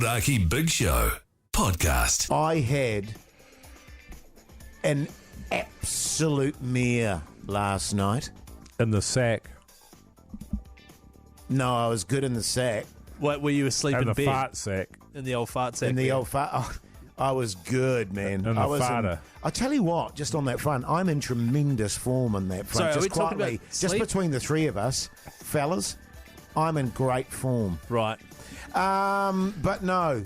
Hodaki Big Show podcast. I had an absolute mare last night. In the sack. No, I was good in the sack. What, were you asleep in And the bed? fart sack. In the old fart sack? In the there? old fart. Oh, I was good, man. And the I was farter. I tell you what, just on that front, I'm in tremendous form on that front. Sorry, are we just talking quietly, about just sleep? between the three of us, fellas, I'm in great form. Right. But no,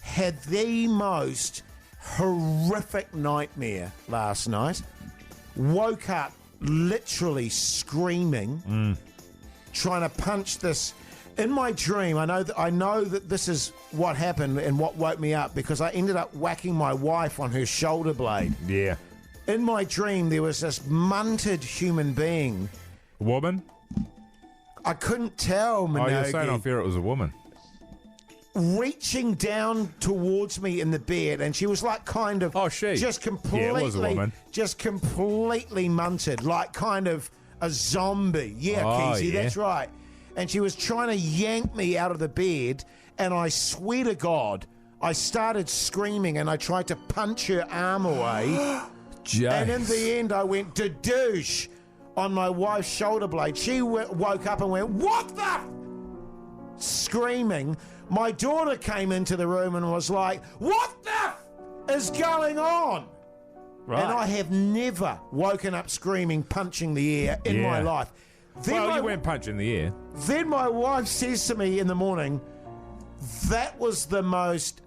had the most horrific nightmare last night. Woke up literally screaming, trying to punch this. In my dream, I know that this is what happened and what woke me up, because I ended up whacking my wife on her shoulder blade. Yeah. In my dream, there was this munted human being. Woman? I couldn't tell, Oh, you're saying Minogue, I fear it was a woman. reaching down towards me in the bed, and she was like kind of... Oh, she? Just completely... Yeah, it was a woman. Just completely munted, like kind of a zombie. Yeah, Oh, Keezy, yeah. that's right. And she was trying to yank me out of the bed, and I swear to God, I started screaming, and I tried to punch her arm away. And in the end, I went douche on my wife's shoulder blade. She woke up and went, "What the?" Screaming. My daughter came into the room and was like, "What the is going on?" Right. And I have never woken up screaming, punching the air in my Yeah. life. Then Well, my, you went punch in the air. then my wife says to me in the morning, "That was the most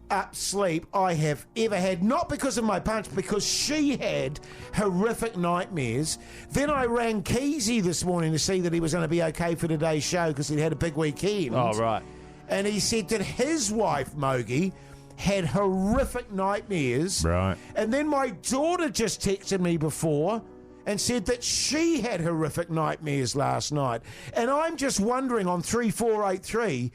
up sleep I have ever had." Not because of my punch, because she had horrific nightmares. Then I rang Keezy this morning to see that he was going to be okay for today's show because he'd had a big weekend. Oh, right. And he said that his wife, Mogi, had horrific nightmares. Right. And then my daughter just texted me before and said that she had horrific nightmares last night. And I'm just wondering on 3483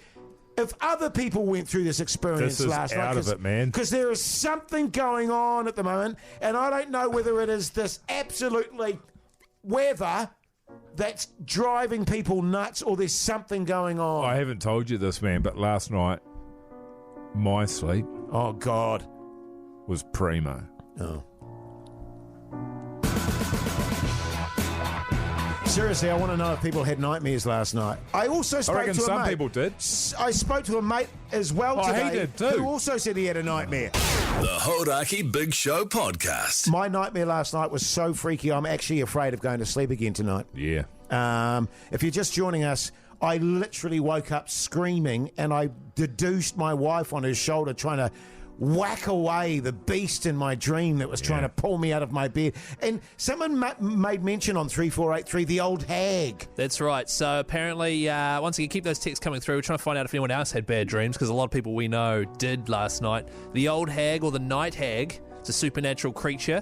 if other people went through this experience This is last night. out of it, man. Because there is something going on at the moment, and I don't know whether it is this absolutely weather that's driving people nuts or there's something going on. I haven't told you this, man, but last night, my sleep Oh, God. was primo. Oh. Seriously, I want to know if people had nightmares last night. I also spoke reckon to a some mate. people did. I spoke to a mate as well Oh, he today did too. who also said he had a nightmare. The Hodaki Big Show podcast. My nightmare last night was so freaky, I'm actually afraid of going to sleep again tonight. Yeah. If you're just joining us, I literally woke up screaming and I deduced my wife on her shoulder trying to whack away the beast in my dream that was trying to pull me out of my bed. And someone made mention on 3483, the old hag. That's right. So apparently, once again, keep those texts coming through. We're trying to find out if anyone else had bad dreams, because a lot of people we know did last night. The old hag, or the night hag, it's a supernatural creature.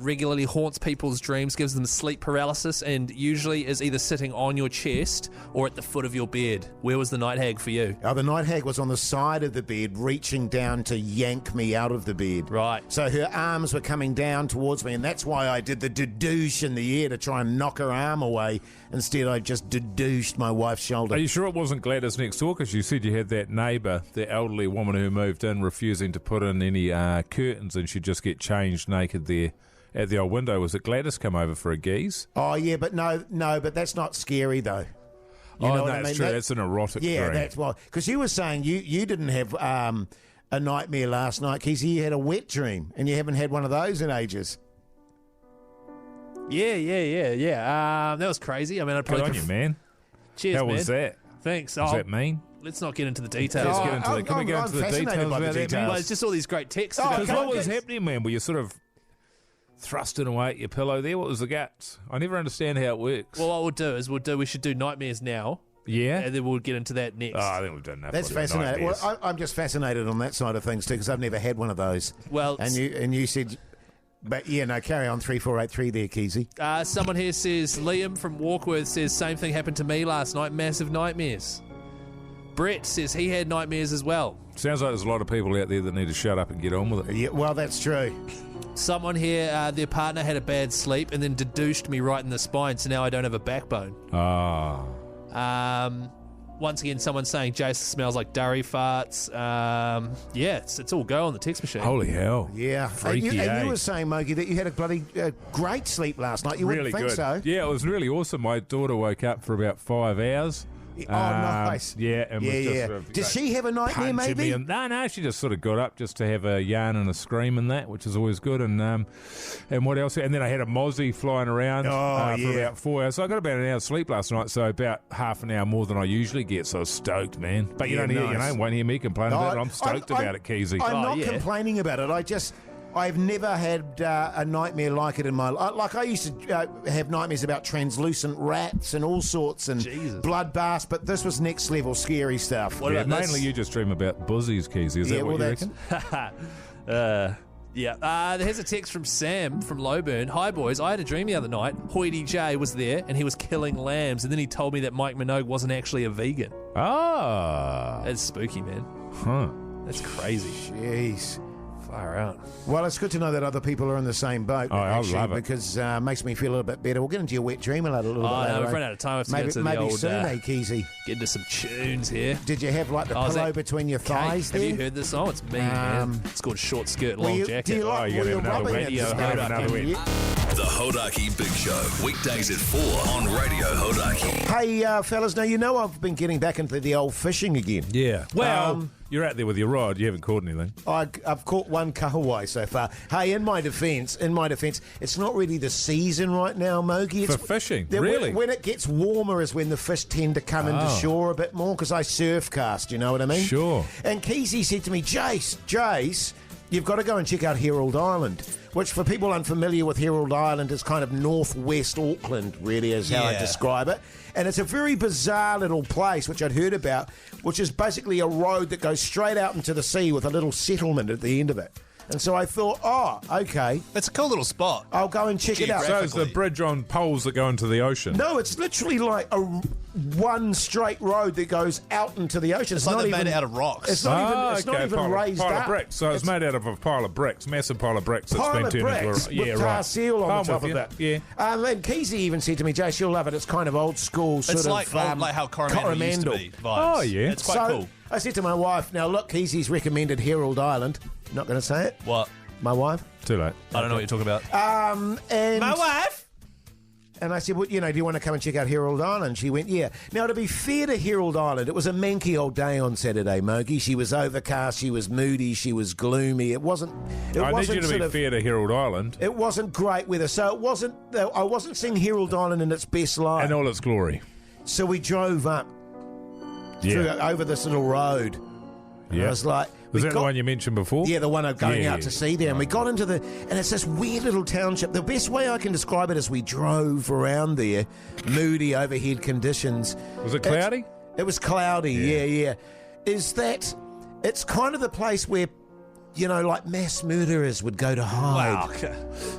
Regularly haunts people's dreams, gives them sleep paralysis, and usually is either sitting on your chest or at the foot of your bed. Where was the night hag for you? The night hag was on the side of the bed, reaching down to yank me out of the bed. Right. So her arms were coming down towards me, and that's why I did the dedouche in the air to try and knock her arm away. Instead, I just dedoused my wife's shoulder. Are you sure it wasn't Gladys next door? Because you said you had that neighbour, the elderly woman who moved in, refusing to put in any curtains, and she'd just get changed naked there at the old window. Was it Gladys come over for a geeze? Oh, yeah, but no, but that's not scary, though. You know what I that's mean? true. That- That's an erotic Yeah, dream. that's why. Because you were saying you didn't have a nightmare last night, Keezy. You had a wet dream, and you haven't had one of those in ages. Yeah. That was crazy. I mean, I'd Good probably... on you, man. Cheers, How man. was that? Thanks. Does Oh, that mean? let's not get into the details. Let's Oh, get into the, can we I'm go into the fascinated details by the about that, details. man? Well, it's just all these great texts. Oh, Because okay. what was happening, man? Were you sort of thrusting away at your pillow there? What was the guts? I never understand how it works. Well, what we'll do is we should do nightmares now, yeah? and then we'll get into that next. Oh, I think we've done enough. That's bloody fascinating. nightmares. Well, I'm just fascinated on that side of things too, because I've never had one of those. Well, and you said, but yeah, no, carry on 3483 there, Keezy. someone here says, Liam from Walkworth says, same thing happened to me last night, massive nightmares. Brett says he had nightmares as well. Sounds like there's a lot of people out there that need to shut up and get on with it. Yeah, well, that's true. Someone here, their partner had a bad sleep and then dedoused me right in the spine, so now I don't have a backbone. Ah. Once again, someone's saying Jason smells like durry farts. It's all go on the text machine. Holy hell. Yeah. Freaky, and you eh? were saying, Mogi, that you had a bloody great sleep last night. You Really wouldn't think good. so. Yeah, it was really awesome. My daughter woke up for about 5 hours. Oh, nice. Yeah, and was just sort of, Did she have a nightmare, punching maybe? me and, no, she just sort of got up just to have a yarn and a scream and that, which is always good. And what else? And then I had a mozzie flying around for about 4 hours. So I got about an hour's sleep last night, so about half an hour more than I usually get. So I was stoked, man. But you won't hear me complain about it. I'm stoked about it, Keezy. I'm not complaining about it. I've never had a nightmare like it in my life. Like, I used to have nightmares about translucent rats and all sorts and bloodbaths, but this was next level scary stuff. What about mainly you just dream about buzzies, Keezy. Is that what you reckon? Here's a text from Sam from Lowburn. Hi, boys. I had a dream the other night. Hoity J was there, and he was killing lambs, and then he told me that Mike Minogue wasn't actually a vegan. Ah. That's spooky, man. Huh. That's crazy. Jeez. Far out. Well, it's good to know that other people are in the same boat. Oh, I love it. Because it makes me feel a little bit better. We'll get into your wet dream a little bit later. No, we've run out of time. Maybe the old, soon, Keezy. get into some tunes here. Did you have like the pillow between your thighs Have there? you heard this song? It's me, man. It's called Short Skirt, Long Jacket. Do you like you're Will gonna have another Robin wet. at the You're start? gonna have another wet. The Hodaki Big Show, weekdays at 4 on Radio Hodaki. Hey, fellas, now you know I've been getting back into the old fishing again. Yeah. Well, you're out there with your rod. You haven't caught anything. I've caught one kahawai so far. Hey, in my defence, it's not really the season right now, Mogi. It's, For fishing? When- Really? When it gets warmer is when the fish tend to come into shore a bit more, because I surf cast, you know what I mean? Sure. And Keezy said to me, Jace, you've got to go and check out Herald Island, which for people unfamiliar with Herald Island is kind of northwest Auckland, really is how I describe it. And it's a very bizarre little place, which I'd heard about, which is basically a road that goes straight out into the sea with a little settlement at the end of it. And so I thought, okay, It's a cool little spot. I'll go and check it out. So is the bridge on poles that go into the ocean? No, it's literally like one straight road that goes out into the ocean. It's like they made it out of rocks. It's not even raised pile up. of bricks. So it's made out of a pile of bricks, massive pile of bricks that's Pile been of turned bricks into a with tar seal on I'm the top with of you. it. Yeah. And Keezy even said to me, Jace, you'll love it. It's kind of old school sort It's of like how Coromandel used to be. Vibes. Oh, yeah. It's quite cool. I said to my wife, now look, Keezy's recommended Herald Island. Not going to say it. What? My wife. Too late. I don't know what you're talking about. And My wife? And I said, well, do you want to come and check out Herald Island? She went, yeah. Now, to be fair to Herald Island, it was a manky old day on Saturday, Mogi. She was overcast, she was moody, she was gloomy. I need you to be fair to Herald Island. It wasn't great weather, so I wasn't seeing Herald Island in its best light. And all its glory. So we drove up over this little road. And I was like... Was that the one you mentioned before? Yeah, the one of going out to sea there. And we got into and it's this weird little township. The best way I can describe it is we drove around there, moody overhead conditions. Was it cloudy? It was cloudy, yeah. Is that, it's kind of the place where, like mass murderers would go to hide. Wow.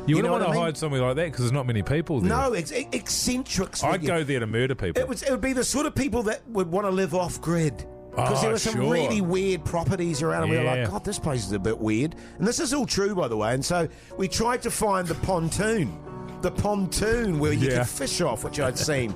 You wouldn't know want what to I mean? hide somewhere like that because there's not many people there. No, eccentrics. I'd go there to murder people. It would be the sort of people that would want to live off grid. Because there were some really weird properties around, and we were like, God, this place is a bit weird. And this is all true, by the way. And so we tried to find the pontoon where you could fish off, which I'd seen.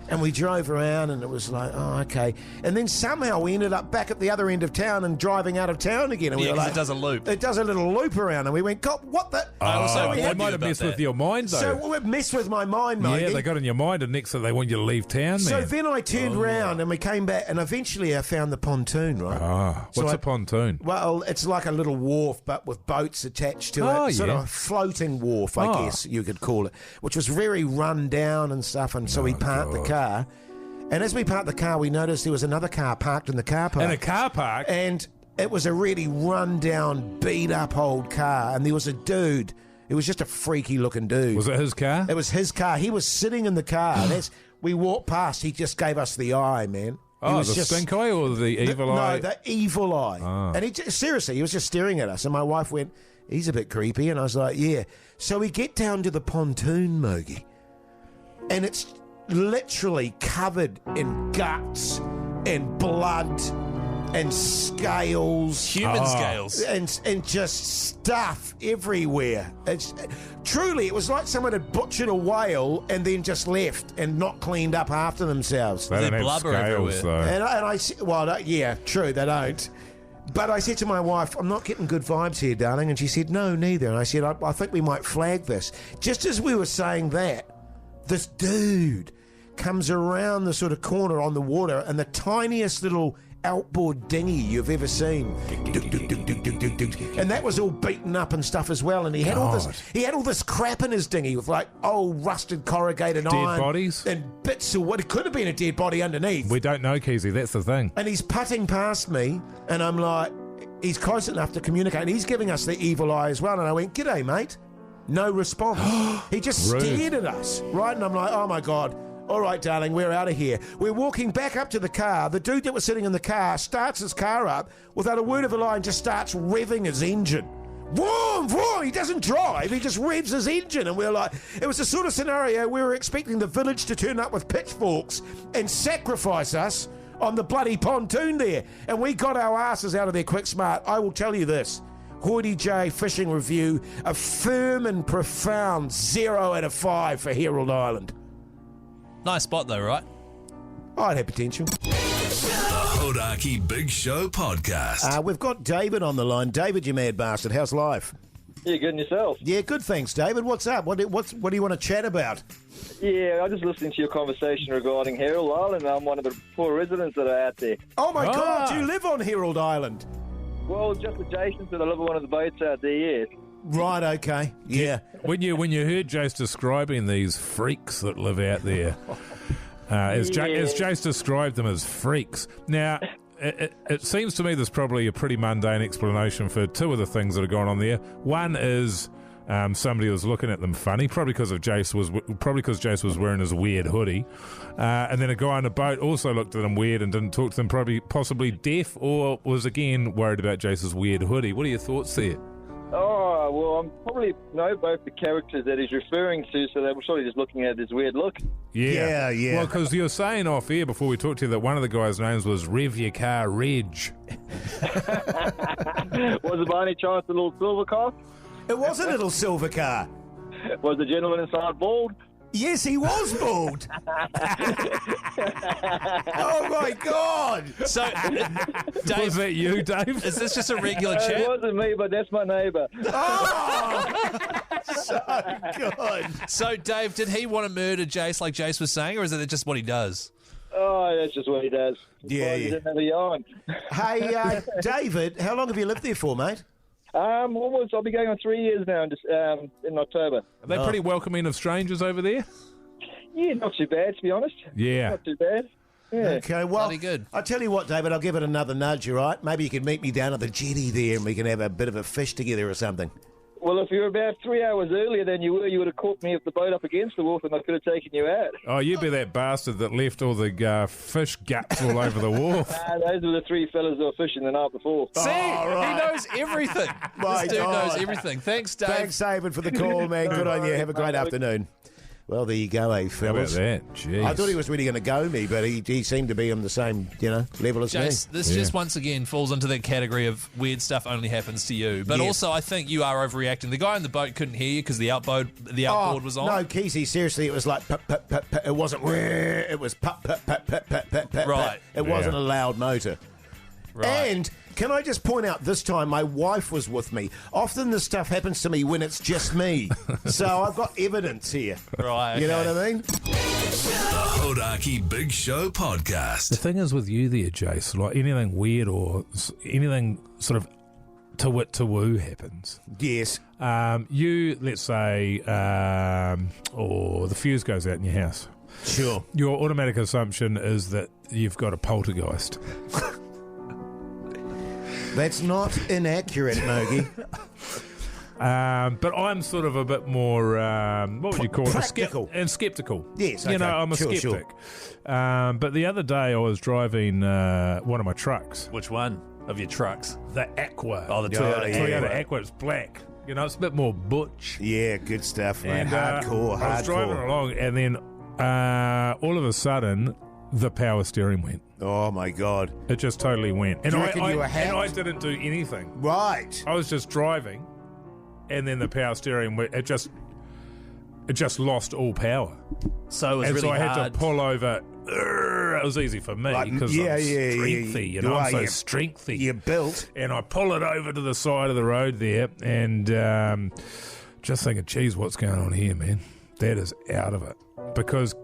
And we drove around, and it was like, okay. And then somehow we ended up back at the other end of town and driving out of town again. And we were like, it does a loop. It does a little loop around, and we went, God, what the? They might have messed with your mind, though. So it messed with my mind, mate. Yeah, they got in your mind, and next thing they want you to leave town, So man. then I turned round, and we came back, and eventually I found the pontoon, right? What's a pontoon? Well, it's like a little wharf, but with boats attached to it. Sort of a floating wharf, I guess you could call it, which was very run down and stuff. And so we parked the car. And as we parked the car, we noticed there was another car parked in the car park. In a car park? And it was a really run-down, beat-up old car. And there was a dude. It was just a freaky-looking dude. Was it his car? It was his car. He was sitting in the car. And as we walked past, he just gave us the eye, man. He was the stink eye or the evil eye? No, the evil eye. And seriously, he was just staring at us. And my wife went, he's a bit creepy. And I was like, yeah. So we get down to the pontoon, Mogi. And it's literally covered in guts and blood and scales. Human scales. And just stuff everywhere. Truly, it was like someone had butchered a whale and then just left and not cleaned up after themselves. They don't There's have blubber scales, though. everywhere. And I said, well, yeah, true, they don't. But I said to my wife, I'm not getting good vibes here, darling. And she said, no, neither. And I said, I think we might flag this. Just as we were saying that, this dude comes around the sort of corner on the water and the tiniest little outboard dinghy you've ever seen. And that was all beaten up and stuff as well. And he had all this crap in his dinghy with like old rusted corrugated iron. Dead bodies? And bits of what it could have been a dead body underneath. We don't know, Keezy, that's the thing. And he's putting past me, and I'm like, he's close enough to communicate, and he's giving us the evil eye as well. And I went, g'day, mate. No response. He just Rude. stared at us, right? And I'm like, oh my God. All right, darling, we're out of here. We're walking back up to the car. The dude that was sitting in the car starts his car up without a word of a lie and just starts revving his engine. Vroom, vroom. He doesn't drive, he just revs his engine. And we're like, it was the sort of scenario we were expecting the village to turn up with pitchforks and sacrifice us on the bloody pontoon there. And we got our asses out of there quick smart. I will tell you this. Hoity J Fishing Review, a firm and profound 0 out of 5 for Herald Island. Nice spot, though, right? Oh, it had potential. The Hodaki Big Show podcast. We've got David on the line. David, you mad bastard. How's life? Yeah, good and yourself. Yeah, good, thanks, David. What's up? What do you want to chat about? Yeah, I just listening to your conversation regarding Herald Island. I'm one of the poor residents that are out there. Oh, my God, you live on Herald Island. Well, just adjacent to the live on one of the boats out there, yeah. Right, okay. Yeah. When you heard Jace describing these freaks that live out there, as Jace described them as freaks. Now, it seems to me there's probably a pretty mundane explanation for two of the things that are going on there. One is somebody was looking at them funny, probably because Jace was wearing his weird hoodie, and then a guy on a boat also looked at them weird and didn't talk to them, possibly deaf, or was again worried about Jace's weird hoodie. What are your thoughts there? Oh, well, I'm probably know both the characters that he's referring to, so they were probably just looking at his weird look. Yeah. Well, because you were saying off air before we talked to you that one of the guys' names was Rev Your Car Reg. Was it by any chance a little silver car? It was a little silver car. Was the gentleman inside bald? Yes, he was bald. Oh, my God. So, Was Dave, that you, Dave? is this just a regular It chat? wasn't me, but that's my neighbour. Oh, so good. So, Dave, did he want to murder Jace like Jace was saying, or is it just what he does? Oh, that's just what he does. Yeah, He yeah. didn't have a yarn. Hey, David, how long have you lived there for, mate? I'll be going on 3 years now in October. Are they pretty welcoming of strangers over there? Yeah, not too bad, to be honest. Yeah. Not too bad. Yeah. Okay, well, Bloody good. I'll tell you what, David, I'll give it another nudge, all right? Maybe you can meet me down at the jetty there and we can have a bit of a fish together or something. Well, if you were about 3 hours earlier than you were, you would have caught me with the boat up against the wharf and I could have taken you out. Oh, you'd be that bastard that left all the fish guts all over the wharf. Those were the three fellas that were fishing the night before. See, right. he knows everything. My This dude God. knows everything. Thanks, Dave. Thanks, David, for the call, man. Good on you. Have a great afternoon. Well, there you go, How about fellas. that? Jeez. I thought he was really going to go me, but he seemed to be on the same, level as Jace, me. this just once again falls into that category of weird stuff only happens to you. But Yes. also, I think you are overreacting. The guy on the boat couldn't hear you because the outboard was on. No, Kesey, seriously, it was like put, put, put, put. It wasn't it was put, put, put, put, put, put, put. Right. It wasn't a loud motor. Right. And can I just point out, this time my wife was with me. Often this stuff happens to me when it's just me. So I've got evidence here. Right, You know okay. what I mean? The Hodaki Big Show The podcast. thing is with you there, Jace, like anything weird or anything sort of To-wit To-woo happens. Yes. You, let's say, or the fuse goes out in your house. Sure. Your automatic assumption is that you've got a poltergeist. That's not inaccurate, Mogi. But I'm sort of a bit more, what would you call Practical. it? Skeptical. Yes, You okay. know, I'm a Sure, skeptic. But the other day I was driving one of my trucks, Which one of your trucks? the Aqua. Oh, the Oh, Toyota. yeah. Toyota Aqua. It's black. You know, it's a bit more butch. Yeah, good stuff, man. And Hardcore, I was driving hardcore. along, and then all of a sudden, the power steering went. Oh, my God. It just totally went. And Do you reckon you were and hacked? I didn't do anything. Right. I was just driving, and then the power steering went. It just lost all power. So it was And really so I hard. had to pull over. It was easy for me Like, because yeah, I'm yeah, strengthy, yeah. and I'm so You're- strengthy. You're built. And I pull it over to the side of the road there, and just thinking, geez, what's going on here, man? That is out of it. Because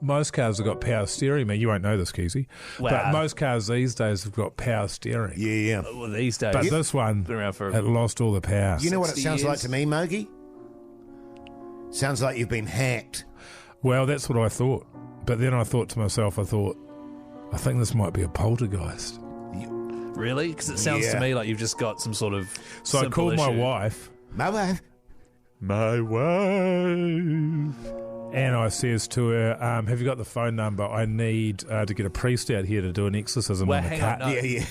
most cars have got power steering, man. You won't know this, Keezy. Wow. But most cars these days have got power steering. Yeah. Well, these days. But this one, Been around for- it lost all the power. You know what it 60 sounds like years. to me, Mogi? Sounds like you've been hacked. Well, that's what I thought. But then I thought to myself, I think this might be a poltergeist. Really? Because it sounds Yeah. to me like you've just got some sort of. So I simple called my issue. wife. My wife. My wife. And I says to her, have you got the phone number? I need to get a priest out here to do an exorcism Well, on the hang car. on, no. Yeah.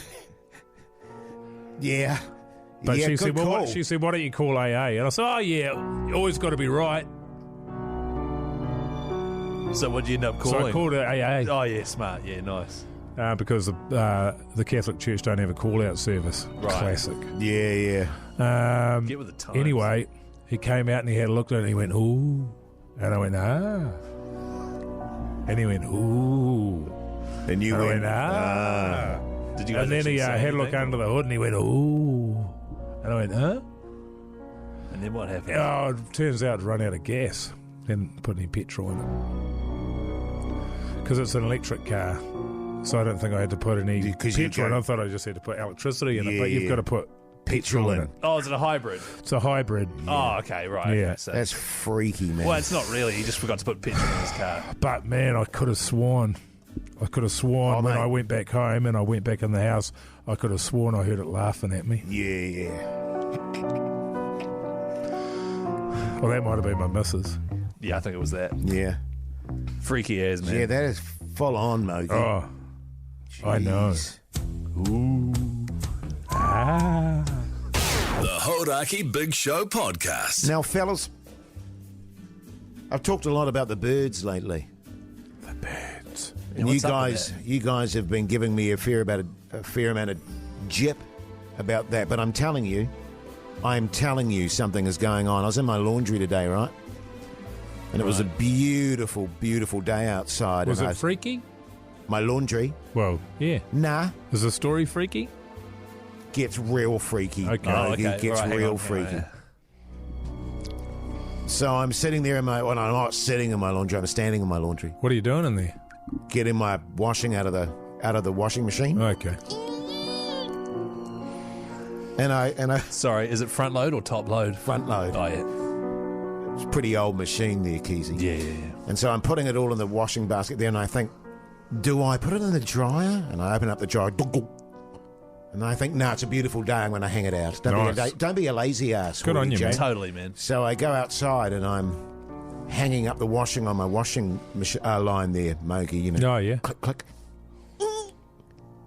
Yeah. But yeah, she good said, well, call. she said, why don't you call AA? And I said, oh, yeah, you always got to be right. So what did you end up So calling? I called her AA Oh, yeah, smart. Yeah, nice. because the Catholic Church don't have a call-out service. Right. Classic. Yeah. Get with the times. Anyway, he came out and he had a look at it and he went, ooh. And I went, ah. And he went, ooh. And you And I went, went, ah. Did you guys And then actually he say had a look anything? under the hood and he went, ooh. And I went, huh? And then what happened? Oh, it turns out to run out of gas. Didn't put any petrol in it. Because it's an electric car. So I don't think I had to put any 'Cause you petrol in. go- I thought I just had to put electricity in it. Yeah, But you've yeah. got to put Petrol in. Oh, is it a hybrid? It's a hybrid. Oh, okay, right. Yeah. Okay, so. That's freaky, man. Well, it's not really. He just forgot to put petrol in his car. But man, I could have sworn. when mate. I went back home and I went back in the house, I could have sworn I heard it laughing at me. Yeah. Well, that might have been my missus. Yeah, I think it was that. Yeah. Freaky as, man. Yeah, that is full on, Mogi. Oh, I know. Jeez. Ah. The Hodaki Big Show podcast. Now, fellas, I've talked a lot about the birds lately. The birds. And what's up with you guys have been giving me a fair amount of jip about that. But I'm telling you something is going on. I was in my laundry today, right? And it was a beautiful, beautiful day outside. Was and it freaky? my laundry, Well, yeah. nah, Is the story freaky? gets real freaky. Okay. Mogi, Oh, okay. gets Right, hang real on. freaky. Yeah. So I'm sitting there well, I'm not sitting in my laundry. I'm standing in my laundry, What are you doing in there? getting my washing out of the washing machine, Okay. and I Sorry, is it front load or top load? front load. Oh, yeah. It's a pretty old machine there, Keezy. Yeah. And so I'm putting it all in the washing basket there, and I think, do I put it in the dryer? And I open up the dryer, and I think, no, it's a beautiful day. I'm going to hang it out. Nice. Don't be a lazy ass. Good will on you, Jay? man. Totally, man. So I go outside and I'm hanging up the washing on my washing line there, Mogi. You know, Oh, yeah. click, click,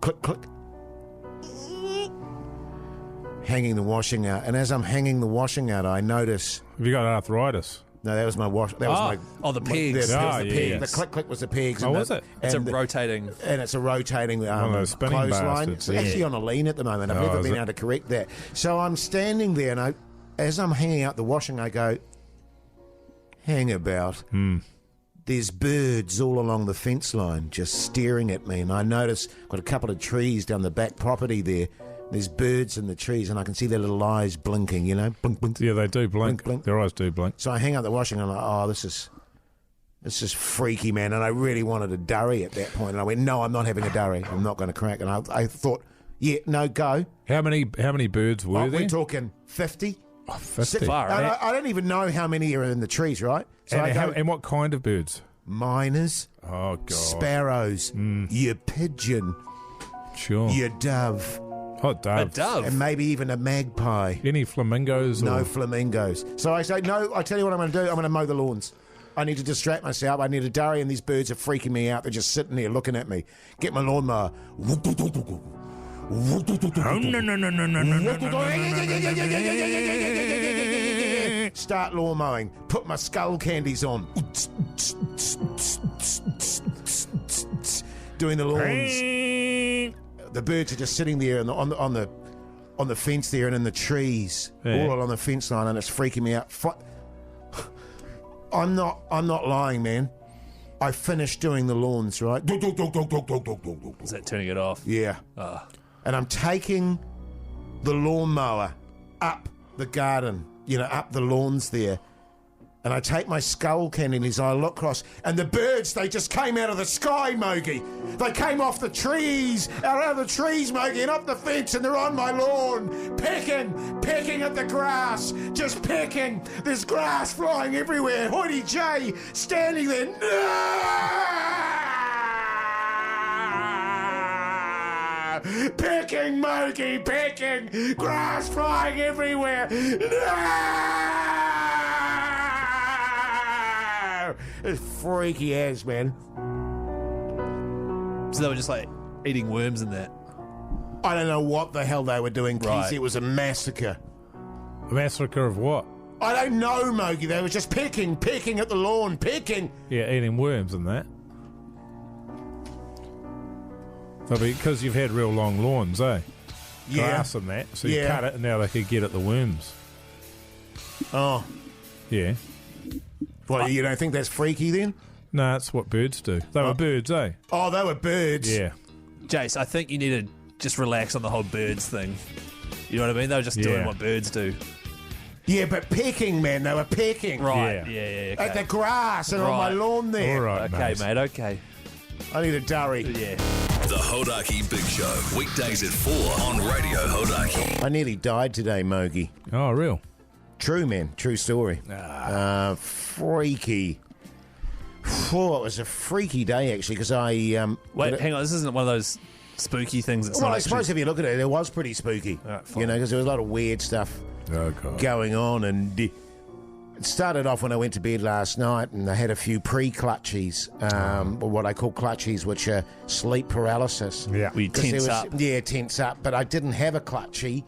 click, click. Hanging the washing out, and as I'm hanging the washing out, I notice. Have you got arthritis? No, that was my wash. That was my. Oh, the pegs. That was Oh, the yeah, peg. yeah. The click click was the pegs. Oh, and was the- it? It's a and the- rotating. and it's a rotating of those spinning clothesline. bastards, It's yeah. actually on a lean at the moment. I've Oh, never is been it? able to correct that. So I'm standing there, and as I'm hanging out the washing, I go, hang about. There's birds all along the fence line just staring at me, and I notice got a couple of trees down the back property there. There's birds in the trees, and I can see their little eyes blinking, blink, blink. Yeah, they do blink. Blink. Their eyes do blink. So I hang up the washing, and I'm like, oh, this is freaky, man. And I really wanted a durry at that point. And I went, no, I'm not having a durry. I'm not going to crack. And I thought, yeah, no, go. How many birds were there? We're talking 50. Oh, 50. Far, And right? I don't even know how many are in the trees, right? So I And, go, and what kind of birds? miners, Oh, God. sparrows, your pigeon, Sure. your dove, Hot A dove. dove. and maybe even a magpie. Any flamingos? No or? flamingos. So I say, no, I tell you what I'm going to do. I'm going to mow the lawns. I need to distract myself. I need a durry, and these birds are freaking me out. They're just sitting there looking at me. Get my lawnmower. Oh, no. Start lawn mowing. Put my skull candies on. doing the lawns. The birds are just sitting there on the fence there and in the trees, all along the fence line, and it's freaking me out. I'm not lying, man. I finished doing the lawns, right? Is that turning it off? Yeah. And I'm taking the lawnmower up the garden, up the lawns there. And I take my skull candies and I look across, and the birds, they just came out of the sky, Mogi. They came off the trees, out of the trees, Mogi, and up the fence, and they're on my lawn, pecking at the grass, just pecking. There's grass flying everywhere. Hoity J standing there. No! Pecking, Mogi, pecking. Grass flying everywhere. No! It's freaky as, man. So they were just like eating worms and that. I don't know what the hell they were doing, Right. Keezy. It was a massacre. A massacre of what? I don't know, Mogi. They were just pecking at the lawn, pecking. Yeah, eating worms and that. So because you've had real long lawns, eh? Yeah. Grass and that. So you Yeah. cut it and now they could get at the worms. Oh. Yeah. Well, you don't think that's freaky then? No, that's what birds do. They were birds, eh? Oh, they were birds. Yeah. Jace, I think you need to just relax on the whole birds thing. You know what I mean? They were just doing Yeah. what birds do. Yeah, but pecking, man. They were pecking. Right. Yeah. Yeah. At the Okay. grass and on my Right. lawn there. All right, Okay, mate. Okay. I need a durry. Yeah. The Hodaki Big Show. Weekdays at 4 on Radio Hodaki. I nearly died today, Mogi. Oh, real? True, man. True story. Freaky. Oh, it was a freaky day, actually, because I... Wait, hang on. This isn't one of those spooky things. It's Well, not I suppose if you look at it, it was pretty spooky. Alright, fine. Because there was a lot of weird stuff Oh, God. going on. And it started off when I went to bed last night, and I had a few pre-clutchies, or what I call clutchies, which are sleep paralysis. Yeah. We 'Cause there tense was- up. Yeah, tense up. But I didn't have a clutchie.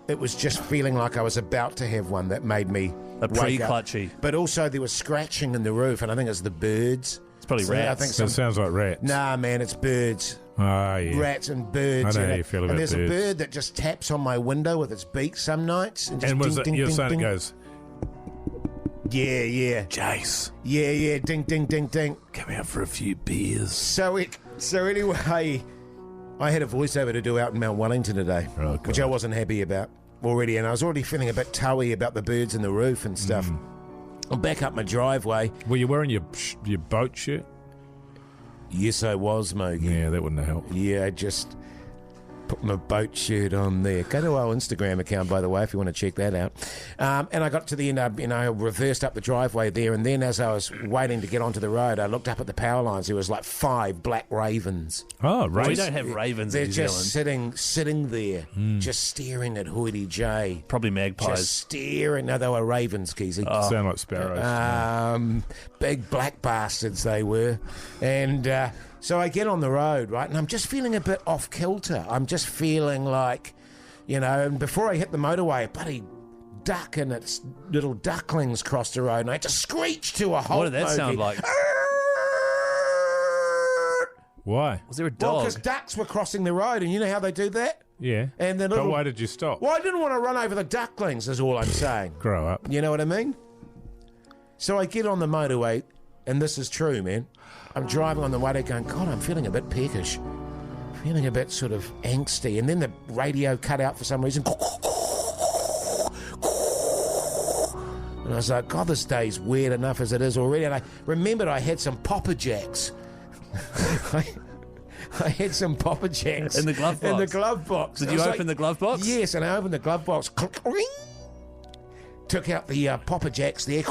It was just feeling like I was about to have one that made me A wake up. pre-clutchie. But also there was scratching in the roof, and I think it's the birds. It's probably So rats. I think That some, sounds like rats. nah, man, it's birds. Ah, yeah. Rats and birds. I know how you feel about and there's birds. a bird that just taps on my window with its beak some nights. And, just And was ding, it, ding, you're ding, saying ding. it goes, Yeah. Jace, Yeah, ding, ding, ding, ding. come out for a few beers. So anyway, I had a voiceover to do out in Mount Wellington today, Oh, which I wasn't happy about already, and I was already feeling a bit toey about the birds in the roof and stuff. I'm back up my driveway. Were you wearing your boat shirt? Yes, I was, Mogi. Yeah, that wouldn't have helped. Yeah, I just put my boat shirt on there. Go to our Instagram account, by the way, if you want to check that out. And I got to the end, I reversed up the driveway there, and then as I was waiting to get onto the road, I looked up at the power lines. There was like 5 black ravens. Oh, We right. don't have ravens in They're New just Zealand. sitting there, just staring at Hoity J. Probably magpies. Just staring. No, they were ravens, Keezy. Sound like sparrows. Big black bastards they were. And so I get on the road, right, and I'm just feeling a bit off kilter. I'm just feeling like, and before I hit the motorway, a bloody duck and its little ducklings crossed the road, and I had to screech to a halt. What did that sound like? Why? Was there a Well, dog? because ducks were crossing the road, and you know how they do that? Yeah. And the But little... why did you stop? Well, I didn't want to run over the ducklings, is all I'm saying. Grow up. You know what I mean? So I get on the motorway, and this is true, man. I'm driving on the way going, God, I'm feeling a bit peckish. Feeling a bit sort of angsty. And then the radio cut out for some reason. And I was like, God, this day's weird enough as it is already. And I remembered I had some Popper Jacks. I had some Popper Jacks. In the glove box? In the glove box. Did I you was open the glove box? Yes, and I opened the glove box. Took out the Popper Jacks there.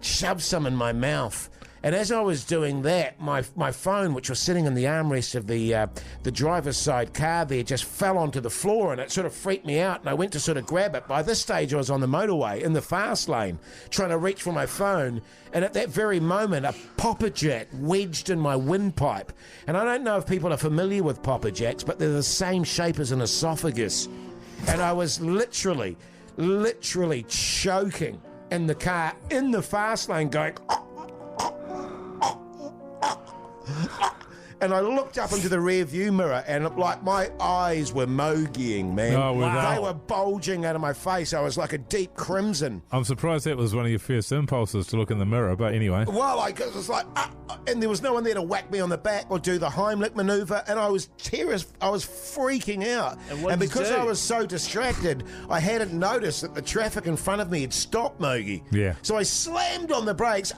Shoved some in my mouth. And as I was doing that, my phone, which was sitting in the armrest of the driver's side car there, just fell onto the floor, and it sort of freaked me out, and I went to sort of grab it. By this stage, I was on the motorway, in the fast lane, trying to reach for my phone, and at that very moment, a Popper Jack wedged in my windpipe. And I don't know if people are familiar with Popper Jacks, but they're the same shape as an esophagus. And I was literally choking in the car, in the fast lane, going... and I looked up into the rear view mirror, and like my eyes were mogeying, man. Oh, were they? They were bulging out of my face. I was like a deep crimson. I'm surprised that was one of your first impulses to look in the mirror, but anyway. Well, I was like, and there was no one there to whack me on the back or do the Heimlich maneuver, and I was freaking out. And because you do? I was so distracted, I hadn't noticed that the traffic in front of me had stopped, Mogi. Yeah. So I slammed on the brakes.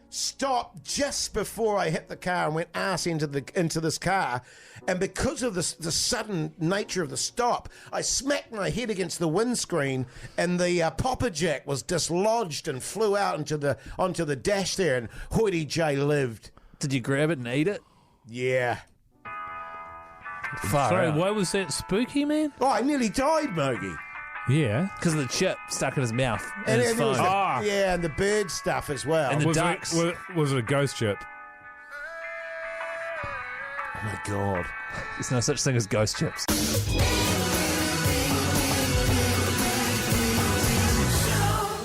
Stopped just before I hit the car and went arse into this car, and because of the sudden nature of the stop, I smacked my head against the windscreen, and the popper jack was dislodged and flew out onto the dash there, and Hoity J lived. Did you grab it and eat it? Yeah. Far Sorry, out. why was that spooky, man? Oh, I nearly died, Mogi. Yeah. Because of the chip stuck in his mouth and his there was phone. and the bird stuff as well. And the Was ducks. was it a ghost chip? Oh my God. There's no such thing as ghost chips.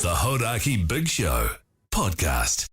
The Hodaki Big Show podcast.